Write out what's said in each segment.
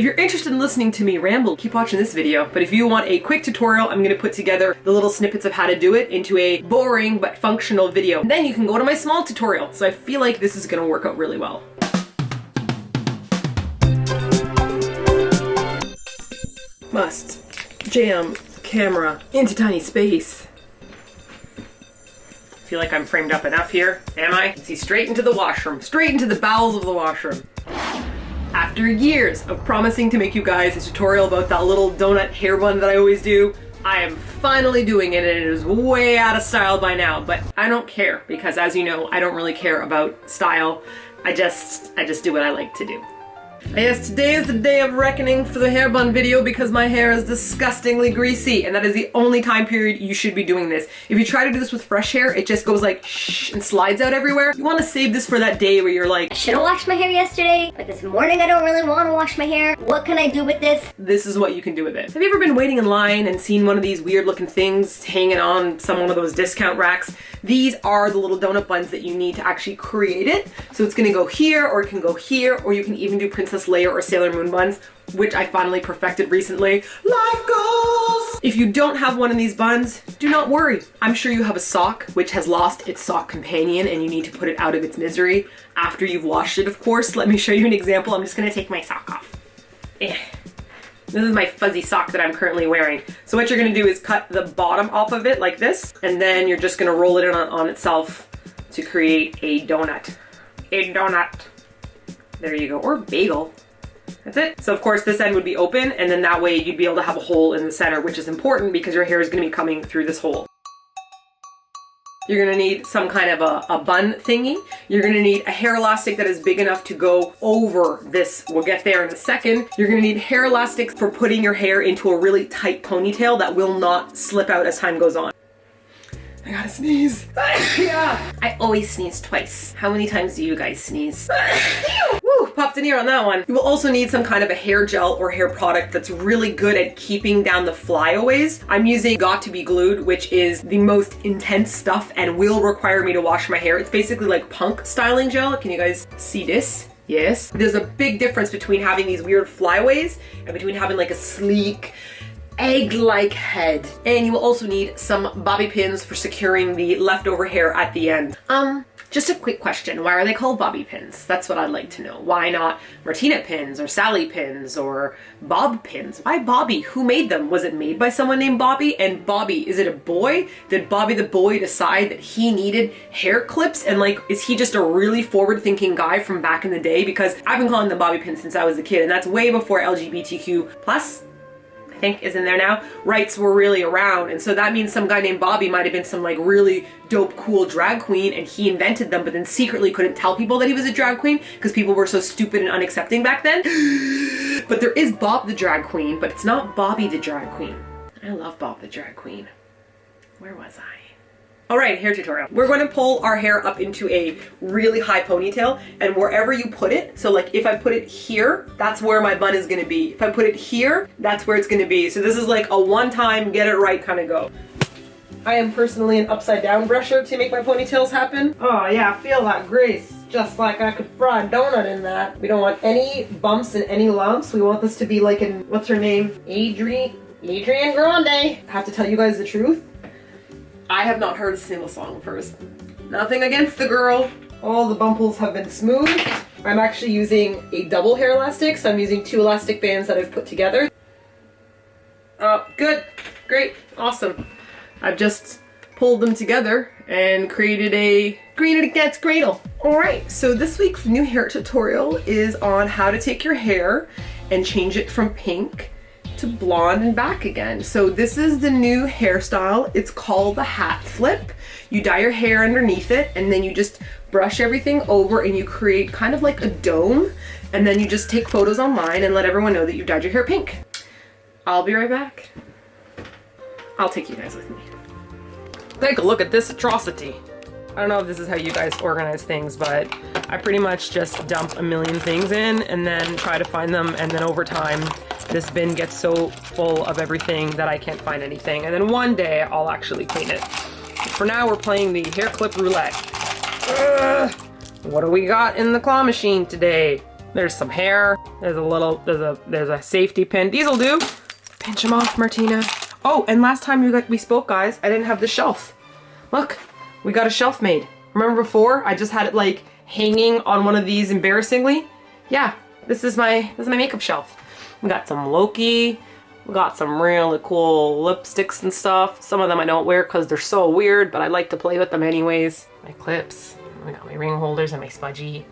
If you're interested in listening to me ramble, keep watching this video. But if you want a quick tutorial, I'm gonna put together the little snippets of how to do it into a boring but functional video. And then you can go to my small tutorial. So I feel like this is gonna work out really well. Must jam the camera into tiny space. Feel like I'm framed up enough here, am I? See, straight into the washroom, straight into the bowels of the washroom. After years of promising to make you guys a tutorial about that little donut hair bun that I always do, I am finally doing it, and it is way out of style by now, but I don't care because, as you know, I don't really care about style. I just do what I like to do. Yes, today is the day of reckoning for the hair bun video because my hair is disgustingly greasy, and that is the only time period you should be doing this. If you try to do this with fresh hair, it just goes like shh and slides out everywhere. You want to save this for that day where you're like, I should have washed my hair yesterday, but this morning I don't really want to wash my hair. What can I do with this? This is what you can do with it. Have you ever been waiting in line and seen one of these weird looking things hanging on one of those discount racks? These are the little donut buns that you need to actually create it. So it's gonna go here, or it can go here, or you can even do Princess Leia or Sailor Moon buns, which I finally perfected recently. Life goals! If you don't have one of these buns, do not worry. I'm sure you have a sock which has lost its sock companion and you need to put it out of its misery after you've washed it, of course. Let me show you an example. I'm just gonna take my sock off. This is my fuzzy sock that I'm currently wearing. So what you're gonna do is cut the bottom off of it like this, and then you're just gonna roll it in on itself to create a donut. A donut. There you go, or bagel. That's it. So of course this end would be open, and then that way you'd be able to have a hole in the center, which is important because your hair is gonna be coming through this hole. You're gonna need some kind of a bun thingy. You're gonna need a hair elastic that is big enough to go over this. We'll get there in a second. You're gonna need hair elastics for putting your hair into a really tight ponytail that will not slip out as time goes on. I gotta sneeze. Yeah. I always sneeze twice. How many times do you guys sneeze? Woo, popped an ear on that one. You will also need some kind of a hair gel or hair product that's really good at keeping down the flyaways. I'm using Got to Be Glued, which is the most intense stuff and will require me to wash my hair. It's basically like punk styling gel. Can you guys see this? Yes. There's a big difference between having these weird flyaways and between having like a sleek, egg-like head. And you will also need some bobby pins for securing the leftover hair at the end. Just a quick question. Why are they called bobby pins? That's what I'd like to know. Why not Martina pins or Sally pins or Bob pins? Why Bobby? Who made them? Was it made by someone named Bobby? And Bobby, is it a boy? Did Bobby the boy decide that he needed hair clips? And like, is he just a really forward-thinking guy from back in the day? Because I've been calling them bobby pins since I was a kid, and that's way before LGBTQ plus, I think is in there now, rights were really around. And so that means some guy named Bobby might have been some like really dope, cool drag queen, and he invented them, but then secretly couldn't tell people that he was a drag queen because people were so stupid and unaccepting back then. But there is Bob the drag queen, but it's not Bobby the drag queen. I love Bob the drag queen. Where was I? All right, hair tutorial. We're going to pull our hair up into a really high ponytail, and wherever you put it, so like if I put it here, that's where my bun is going to be. If I put it here, that's where it's going to be. So this is like a one-time get it right kind of go. I am personally an upside down brusher to make my ponytails happen. Oh yeah, feel that grease. Just like I could fry a donut in that. We don't want any bumps and any lumps. We want this to be like in, what's her name? Adrienne Grande. I have to tell you guys the truth. I have not heard a single song of hers. Nothing against the girl. All the bumples have been smooth. I'm actually using a double hair elastic, so I'm using 2 elastic bands that I've put together. Good, great, awesome. I've just pulled them together and created a Green Gets Gradle. All right, so this week's new hair tutorial is on how to take your hair and change it from pink to blonde and back again. So this is the new hairstyle. It's called the hat flip. You dye your hair underneath it, and then you just brush everything over and you create kind of like a dome, and then you just take photos online and let everyone know that you've dyed your hair pink. I'll be right back. I'll take you guys with me. Take a look at this atrocity. I don't know if this is how you guys organize things, but I pretty much just dump a million things in and then try to find them, and then over time this bin gets so full of everything that I can't find anything, and then one day I'll actually clean it. For now we're playing the hair clip roulette. What do we got in the claw machine today? There's some hair, There's a safety pin. These'll do. Pinch them off, Martina. Oh, and last time we spoke, guys, I didn't have the shelf. Look, we got a shelf made. Remember before? I just had it like hanging on one of these embarrassingly. Yeah, this is my makeup shelf. We got some Loki. We got some really cool lipsticks and stuff. Some of them I don't wear because they're so weird, but I like to play with them anyways. My clips. I got my ring holders and my smudgy.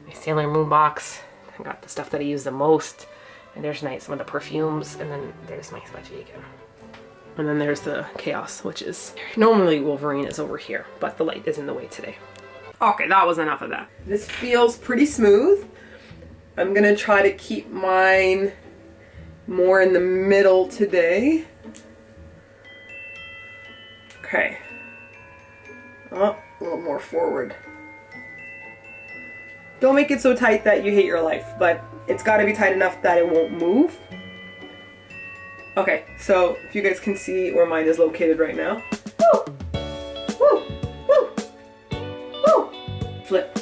My Sailor Moon box. I got the stuff that I use the most. And there's some of the perfumes. And then there's my smudgy again. And then there's the chaos, which is normally Wolverine is over here, but the light is in the way today. Okay, that was enough of that. This feels pretty smooth. I'm gonna try to keep mine more in the middle today. Okay. Oh, a little more forward. Don't make it so tight that you hate your life, but it's gotta be tight enough that it won't move. Okay, so if you guys can see where mine is located right now. Woo! Woo! Woo! Woo! Flip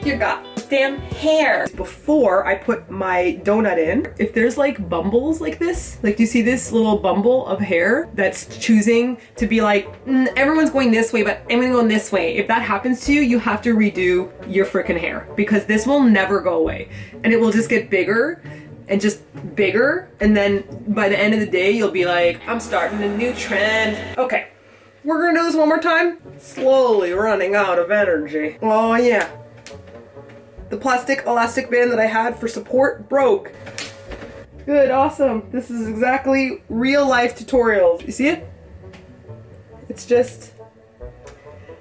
your goddamn hair. Before I put my donut in, if there's like bumbles like this, like do you see this little bumble of hair that's choosing to be like, everyone's going this way, but I'm gonna go this way. If that happens to you, you have to redo your freaking hair because this will never go away and it will just get bigger and just bigger, and then by the end of the day you'll be like, I'm starting a new trend. Okay, we're gonna do this one more time. Slowly running out of energy. Oh yeah. The plastic elastic band that I had for support broke. Good, awesome. This is exactly real life tutorials. You see it? It's just,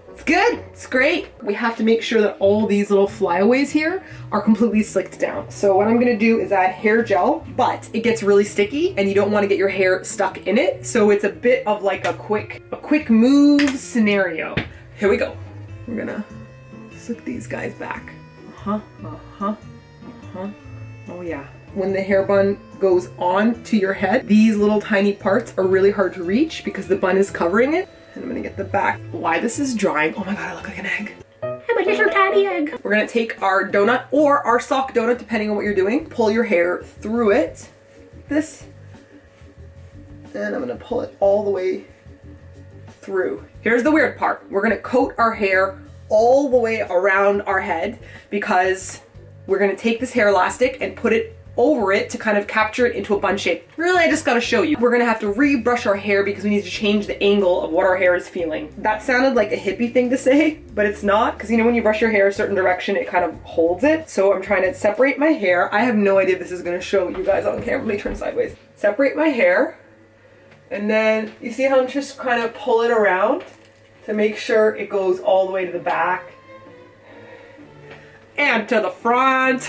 it's good, it's great. We have to make sure that all these little flyaways here are completely slicked down. So what I'm gonna do is add hair gel, but it gets really sticky and you don't wanna get your hair stuck in it. So it's a bit of like a quick move scenario. Here we go. We're gonna slick these guys back. Oh yeah. When the hair bun goes on to your head, these little tiny parts are really hard to reach because the bun is covering it. And I'm gonna get the back. Why this is drying. Oh my god, I look like an egg. I'm a little tiny egg. We're gonna take our donut or our sock donut, depending on what you're doing. Pull your hair through it. This. And I'm gonna pull it all the way through. Here's the weird part. We're gonna coat our hair all the way around our head because we're gonna take this hair elastic and put it over it to kind of capture it into a bun shape. Really, I just gotta show you. We're gonna have to rebrush our hair because we need to change the angle of what our hair is feeling. That sounded like a hippie thing to say, but it's not, because you know when you brush your hair a certain direction, it kind of holds it. So I'm trying to separate my hair. I have no idea if this is gonna show you guys on camera. Let me turn sideways. Separate my hair, and then you see how I'm just kind of pull it around to make sure it goes all the way to the back and to the front.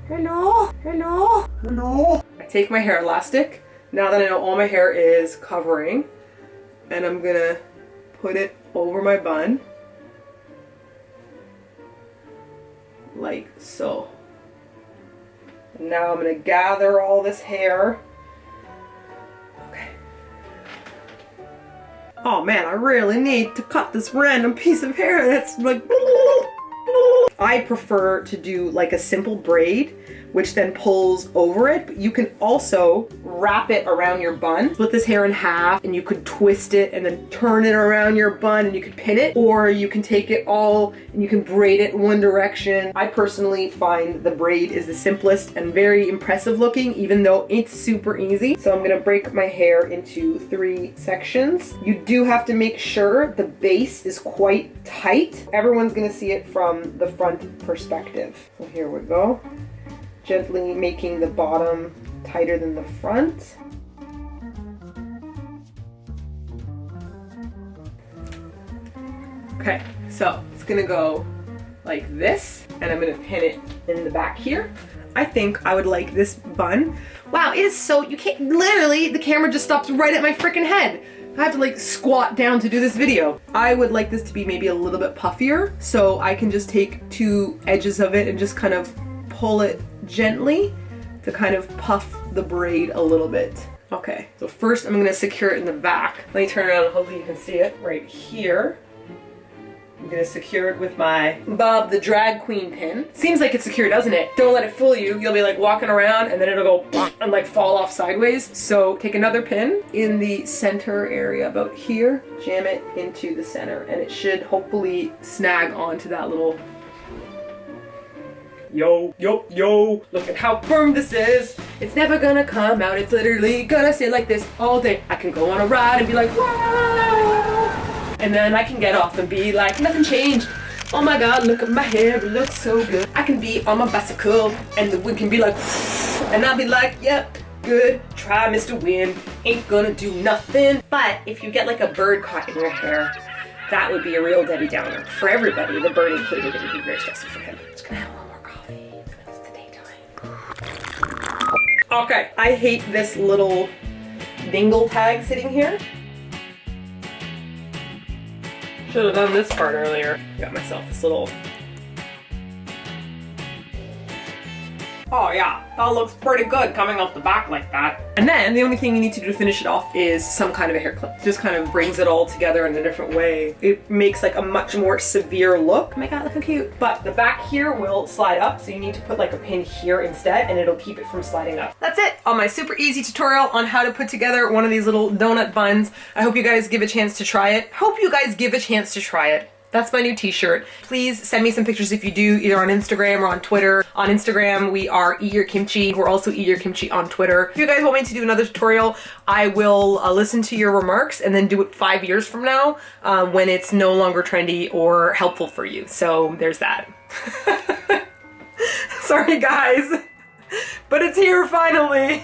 Hello, hello, hello. I take my hair elastic, now that I know all my hair is covering, and I'm gonna put it over my bun, like so. And now I'm gonna gather all this hair. Oh man, I really need to cut this random piece of hair that's like... I prefer to do like a simple braid, which then pulls over it, but you can also wrap it around your bun. Split this hair in half and you could twist it and then turn it around your bun and you could pin it, or you can take it all and you can braid it in one direction. I personally find the braid is the simplest and very impressive looking, even though it's super easy. So I'm gonna break my hair into 3 sections. You do have to make sure the base is quite tight. Everyone's gonna see it from the front perspective. So here we go. Gently making the bottom tighter than the front. Okay, so it's gonna go like this, and I'm gonna pin it in the back here. I think I would like this bun. Wow, it is so, you can't, literally, the camera just stops right at my freaking head. I have to like squat down to do this video. I would like this to be maybe a little bit puffier, so I can just take 2 edges of it and just kind of pull it gently to kind of puff the braid a little bit. Okay, so first I'm gonna secure it in the back. Let me turn around and hopefully you can see it right here. I'm gonna secure it with my Bob the Drag Queen pin. Seems like it's secure, doesn't it? Don't let it fool you. You'll be like walking around and then it'll go and like fall off sideways. So take another pin in the center area about here, jam it into the center, and it should hopefully snag onto that little. Yo, yo, yo, look at how firm this is. It's never gonna come out. It's literally gonna stay like this all day. I can go on a ride and be like, wow. And then I can get off and be like, nothing changed. Oh my God, look at my hair, it looks so good. I can be on my bicycle and the wind can be like, and I'll be like, yep, good, try Mr. Wind, ain't gonna do nothing. But if you get like a bird caught in your hair, that would be a real Debbie Downer. For everybody, the bird included, it would be very stressful for him. Just gonna have a little more coffee, it's the daytime. Okay, I hate this little dingle tag sitting here. Should have done this part earlier. Got myself this little. Oh yeah, that looks pretty good coming off the back like that. And then the only thing you need to do to finish it off is some kind of a hair clip. Just kind of brings it all together in a different way. It makes like a much more severe look. Oh my God, look how cute. But the back here will slide up, so you need to put like a pin here instead and it'll keep it from sliding up. That's it on my super easy tutorial on how to put together one of these little donut buns. I hope you guys give a chance to try it. That's my new t-shirt. Please send me some pictures if you do, either on Instagram or on Twitter. On Instagram, we are Eatyourkimchi. We're also Eatyourkimchi on Twitter. If you guys want me to do another tutorial, I will listen to your remarks and then do it 5 years from now when it's no longer trendy or helpful for you. So there's that. Sorry guys, but it's here finally.